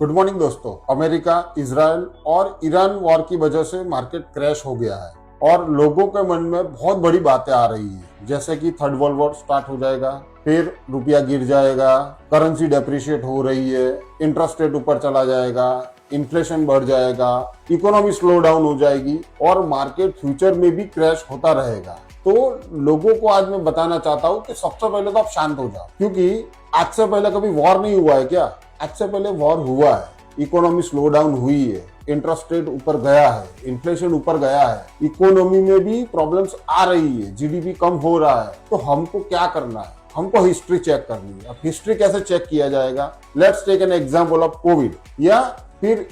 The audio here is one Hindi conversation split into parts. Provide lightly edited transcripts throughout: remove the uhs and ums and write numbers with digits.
गुड मॉर्निंग दोस्तों। अमेरिका, इजराइल और ईरान वॉर की वजह से मार्केट क्रैश हो गया है और लोगों के मन में बहुत बड़ी बातें आ रही है, जैसे कि थर्ड वर्ल्ड वॉर स्टार्ट हो जाएगा, फिर रुपया गिर जाएगा, करेंसी डेप्रिशिएट हो रही है, इंटरेस्ट रेट ऊपर चला जाएगा, इन्फ्लेशन बढ़ जाएगा, इकोनॉमी स्लो डाउन हो जाएगी और मार्केट फ्यूचर में भी क्रैश होता रहेगा। तो लोगों को आज मैं बताना चाहता हूँ कि सबसे पहले तो आप शांत हो जाओ, क्योंकि आज से पहले कभी वॉर नहीं हुआ है क्या? आज से पहले वॉर हुआ है, इकोनॉमी स्लो डाउन हुई है, इंटरेस्ट रेट ऊपर गया है, इन्फ्लेशन ऊपर गया है, इकोनॉमी में भी प्रॉब्लम्स आ रही है, जीडीपी कम हो रहा है। तो हमको क्या करना है? हमको हिस्ट्री चेक करनी है। अब हिस्ट्री कैसे चेक किया जाएगा? Let's take an example of COVID या फिर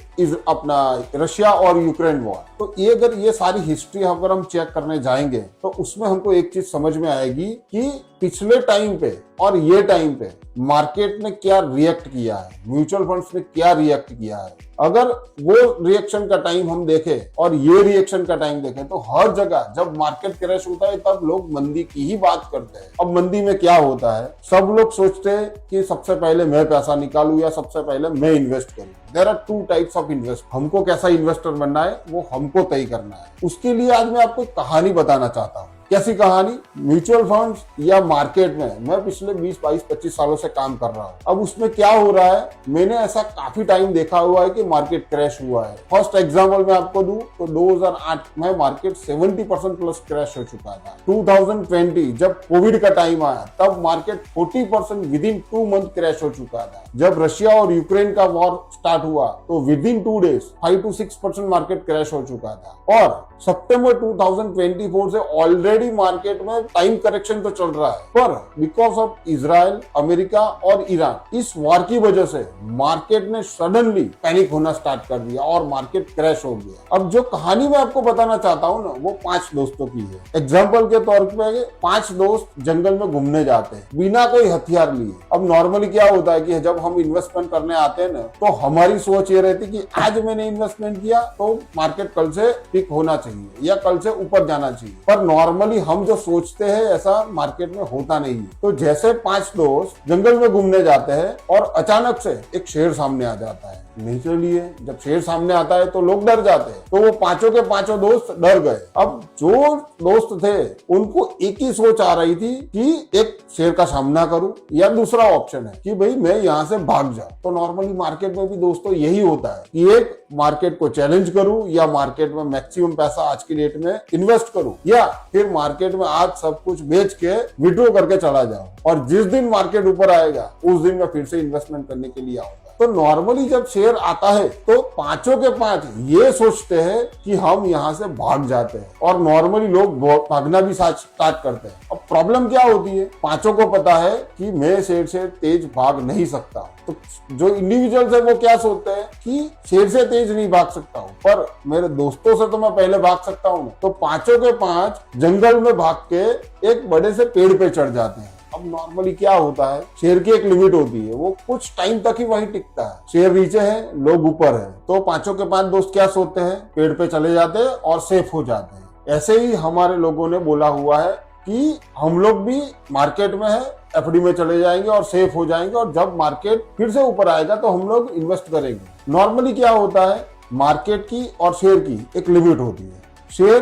अपना रशिया और यूक्रेन वॉर। तो ये अगर ये सारी हिस्ट्री अगर हम चेक करने जाएंगे तो उसमें हमको एक चीज समझ में आएगी कि पिछले टाइम पे और ये टाइम पे मार्केट ने क्या रिएक्ट किया है, म्यूचुअल फंड्स ने क्या रिएक्ट किया है। अगर वो रिएक्शन का टाइम हम देखें और ये रिएक्शन का टाइम देखें तो हर जगह जब मार्केट क्रैश होता है तब लोग मंदी की ही बात करते हैं। अब मंदी में क्या होता है? सब लोग सोचते हैं कि सबसे पहले मैं पैसा निकालूं या सबसे पहले मैं इन्वेस्ट करूं। There are two types of invest. हमको कैसा इन्वेस्टर बनना है वो हमको तय करना है। उसके लिए आज मैं आपको कहानी बताना चाहता हूँ। कैसी कहानी? म्यूचुअल फंड्स या मार्केट में मैं पिछले 20, 22, 25 सालों से काम कर रहा हूँ। अब उसमें क्या हो रहा है, मैंने ऐसा काफी टाइम देखा हुआ है कि मार्केट क्रैश हुआ है। फर्स्ट एग्जांपल मैं आपको दूं तो 2008 में मार्केट 70% प्लस क्रैश हो चुका था। 2020 जब कोविड का टाइम आया तब market 40% with in 2 month crash हो चुका था। जब रशिया और यूक्रेन का वॉर स्टार्ट हुआ तो with in 2 days 5 to 6% market crash हो चुका था। और सितंबर 2024 से ऑलरेडी मार्केट में टाइम करेक्शन तो चल रहा है, पर बिकॉज ऑफ इजराइल, अमेरिका और ईरान, इस वॉर की वजह से मार्केट ने सडनली पैनिक होना स्टार्ट कर दिया और मार्केट क्रैश हो गया। अब जो कहानी मैं आपको बताना चाहता हूँ ना, वो 5 दोस्तों की है। एग्जाम्पल के तौर पे 5 दोस्त जंगल में घूमने जाते हैं बिना कोई हथियार लिए। अब नॉर्मली क्या होता है कि जब हम इन्वेस्टमेंट करने आते हैं ना तो हमारी सोच ये रहती है कि आज मैंने इन्वेस्टमेंट किया तो मार्केट कल से पिक होना चाहिए या कल से ऊपर जाना चाहिए, पर नॉर्मली हम जो सोचते हैं ऐसा मार्केट में होता नहीं है। तो जैसे 5 दोस्त जंगल में घूमने जाते हैं और अचानक से एक शेर सामने आ जाता है। नेचुरली जब शेर सामने आता है तो लोग डर जाते हैं, तो वो पांचों के पांचों दोस्त डर गए। अब जो दोस्त थे उनको एक ही सोच आ रही थी कि एक शेर का सामना करूं या दूसरा ऑप्शन है कि भाई मैं यहाँ से भाग जाऊं। तो नॉर्मली मार्केट में भी दोस्तों यही होता है कि एक मार्केट को चैलेंज करूं या मार्केट में मैक्सिमम पैसा आज की डेट में इन्वेस्ट करूं या फिर मार्केट में आज सब कुछ बेच के विड्रॉ करके चला जाऊं और जिस दिन मार्केट ऊपर आएगा उस दिन मैं फिर से इन्वेस्टमेंट करने के लिए आऊंगा। तो नॉर्मली जब शेयर आता है तो पांचों के पांच ये सोचते हैं कि हम यहाँ से भाग जाते हैं और नॉर्मली लोग भागना भी स्टार्ट करते हैं। अब प्रॉब्लम क्या होती है? पांचों को पता है कि मैं शेर से तेज भाग नहीं सकता। तो जो इंडिविजुअल्स है वो क्या सोचते हैं कि शेर से तेज नहीं भाग सकता हूँ, पर मेरे दोस्तों से तो मैं पहले भाग सकता हूँ। तो पांचों के पांच जंगल में भाग के एक बड़े से पेड़ पे चढ़ जाते हैं। अब नॉर्मली क्या होता है, शेर की एक लिमिट होती है, वो कुछ टाइम तक ही वही टिकता है। शेर नीचे है, लोग ऊपर है, तो पांचों के पांच दोस्त क्या सोचते हैं? पेड़ पे चले जाते हैं और सेफ हो जाते हैं। ऐसे ही हमारे लोगों ने बोला हुआ है कि हम लोग भी मार्केट में है, एफडी में चले जाएंगे और सेफ हो जाएंगे और जब मार्केट फिर से ऊपर आएगा तो हम लोग इन्वेस्ट करेंगे। नॉर्मली क्या होता है, मार्केट की और शेर की एक लिमिट होती है। शेर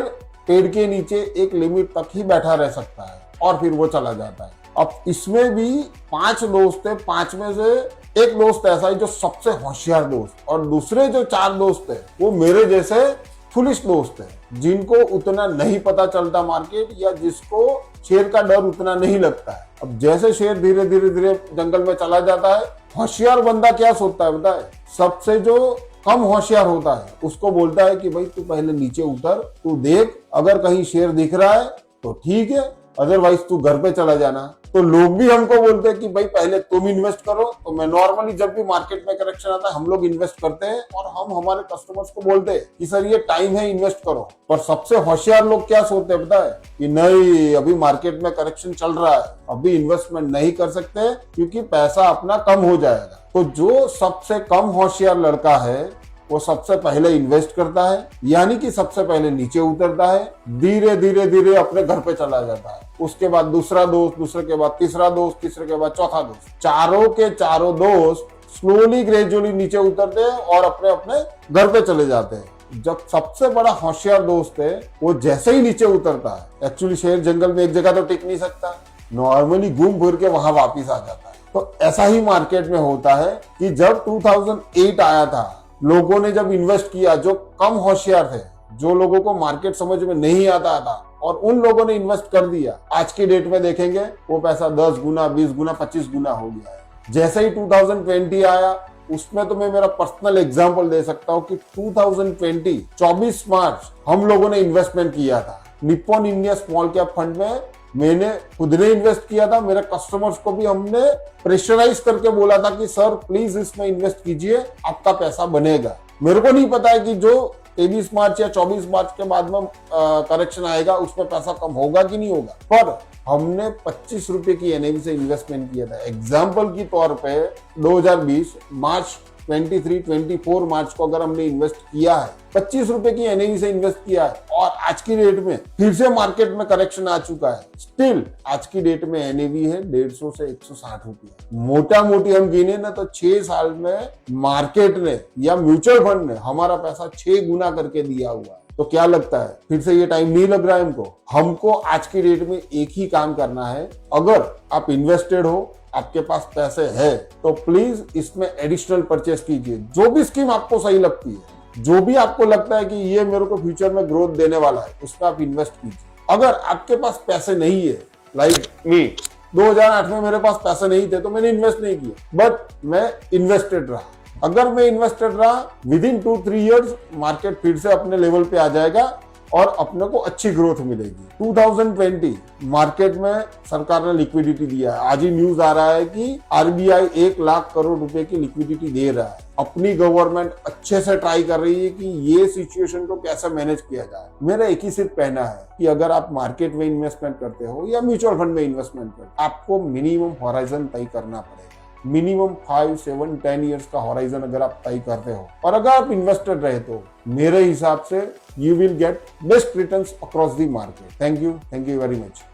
पेड़ के नीचे एक लिमिट तक ही बैठा रह सकता है और फिर वो चला जाता है। अब इसमें भी 5 दोस्त थे, 5 में से एक दोस्त ऐसा है जो सबसे होशियार दोस्त, और दूसरे जो 4 दोस्त है वो मेरे जैसे फुलिश दोस्त है, जिनको उतना नहीं पता चलता मार्केट या जिसको शेर का डर उतना नहीं लगता है। अब जैसे शेर धीरे धीरे जंगल में चला जाता है, होशियार बंदा क्या सोचता है पता है? सबसे जो कम होशियार होता है उसको बोलता है कि भाई तू पहले नीचे उतर, तू देख, अगर कहीं शेर दिख रहा है तो ठीक है, अदरवाइज तू घर पे चला जाना। तो लोग भी हमको बोलते हैं कि भाई पहले तुम इन्वेस्ट करो। तो मैं नॉर्मली जब भी मार्केट में करेक्शन आता है हम लोग इन्वेस्ट करते हैं और हम हमारे कस्टमर्स को बोलते हैं कि सर ये टाइम है, इन्वेस्ट करो। पर सबसे होशियार लोग क्या सोचते हैं पता है? कि नहीं, अभी मार्केट में करेक्शन चल रहा है, अभी इन्वेस्टमेंट नहीं कर सकते क्योंकि पैसा अपना कम हो जाएगा। तो जो सबसे कम होशियार लड़का है वो सबसे पहले इन्वेस्ट करता है, यानी कि सबसे पहले नीचे उतरता है, धीरे धीरे अपने घर पे चला जाता है। उसके बाद दूसरा दोस्त, दूसरे के बाद तीसरा दोस्त, तीसरे के बाद चौथा दोस्त, चारों के चारों दोस्त स्लोली ग्रेजुअली नीचे उतरते हैं और अपने अपने घर पे चले जाते हैं। जब सबसे बड़ा होशियार दोस्त है वो जैसे ही नीचे उतरता है, एक्चुअली शेर जंगल में एक जगह तो टिक नहीं सकता, नॉर्मली घूम फिर के वहां वापिस आ जाता है। तो ऐसा ही मार्केट में होता है कि जब 2008 आया था, लोगों ने जब इन्वेस्ट किया, जो कम होशियार थे, जो लोगों को मार्केट समझ में नहीं आता था, और उन लोगों ने इन्वेस्ट कर दिया, आज की डेट में देखेंगे वो पैसा 10 गुना, 20 गुना, 25 गुना हो गया है। जैसे ही 2020 आया, उसमें तो मैं मेरा पर्सनल एग्जांपल दे सकता हूं कि 2020 24 मार्च हम लोगों ने इन्वेस्टमेंट किया था Nippon India small cap fund में। मैंने खुद ने इन्वेस्ट किया था, मेरे कस्टमर्स को भी हमने प्रेशराइज करके बोला था कि सर प्लीज इसमें इन्वेस्ट कीजिए, आपका पैसा बनेगा। मेरे को नहीं पता है कि जो 23 मार्च या 24 मार्च के बाद में करेक्शन आएगा उसमें पैसा कम होगा कि नहीं होगा, पर हमने 25 रुपए की एनएवी से इन्वेस्टमेंट किया था। एग्जाम्पल की तौर पे 2020 मार्च 24 मार्च को अगर हमने इन्वेस्ट किया है, 25 रुपए की एनएवी से इन्वेस्ट किया है, और आज की डेट में फिर से मार्केट में करेक्शन आ चुका है, स्टिल आज की डेट में एनएवी है 150 से 160 रुपये। मोटा मोटी हम गिने ना तो 6 साल में मार्केट ने या म्यूचुअल फंड ने हमारा पैसा 6 गुना करके दिया हुआ है। तो क्या लगता है फिर से ये टाइम नहीं लग रहा है हमको आज की डेट में एक ही काम करना है। अगर आप इन्वेस्टेड हो, आपके पास पैसे है, तो प्लीज इसमें एडिशनल परचेस कीजिए। जो भी स्कीम आपको सही लगती है, जो भी आपको लगता है कि ये मेरे को फ्यूचर में ग्रोथ देने वाला है, उसमें आप इन्वेस्ट कीजिए। अगर आपके पास पैसे नहीं है, लाइक मी 2008 में मेरे पास पैसे नहीं थे तो मैंने इन्वेस्ट नहीं किया, बट मैं इन्वेस्टेड रहा। अगर मैं इन्वेस्टेड रहा, विद इन 2-3 ईयर्स मार्केट फिर से अपने लेवल पे आ जाएगा और अपने को अच्छी ग्रोथ मिलेगी। 2020 मार्केट में सरकार ने लिक्विडिटी दिया है। आज ही न्यूज आ रहा है कि आरबीआई 1 लाख करोड़ रुपए की लिक्विडिटी दे रहा है। अपनी गवर्नमेंट अच्छे से ट्राई कर रही है कि ये सिचुएशन को कैसे मैनेज किया जाए। मेरा एक ही सिर्फ कहना है कि अगर आप मार्केट में इन्वेस्टमेंट करते हो या म्यूचुअल फंड में इन्वेस्टमेंट करते हो, आपको मिनिमम हॉराइजन तय करना पड़ेगा। मिनिमम 5, 7, 10 ईयर्स का हॉराइजन अगर आप तय करते हो, और अगर आप इन्वेस्टेड रहे तो मेरे हिसाब से you will get best returns across the market. Thank you very much.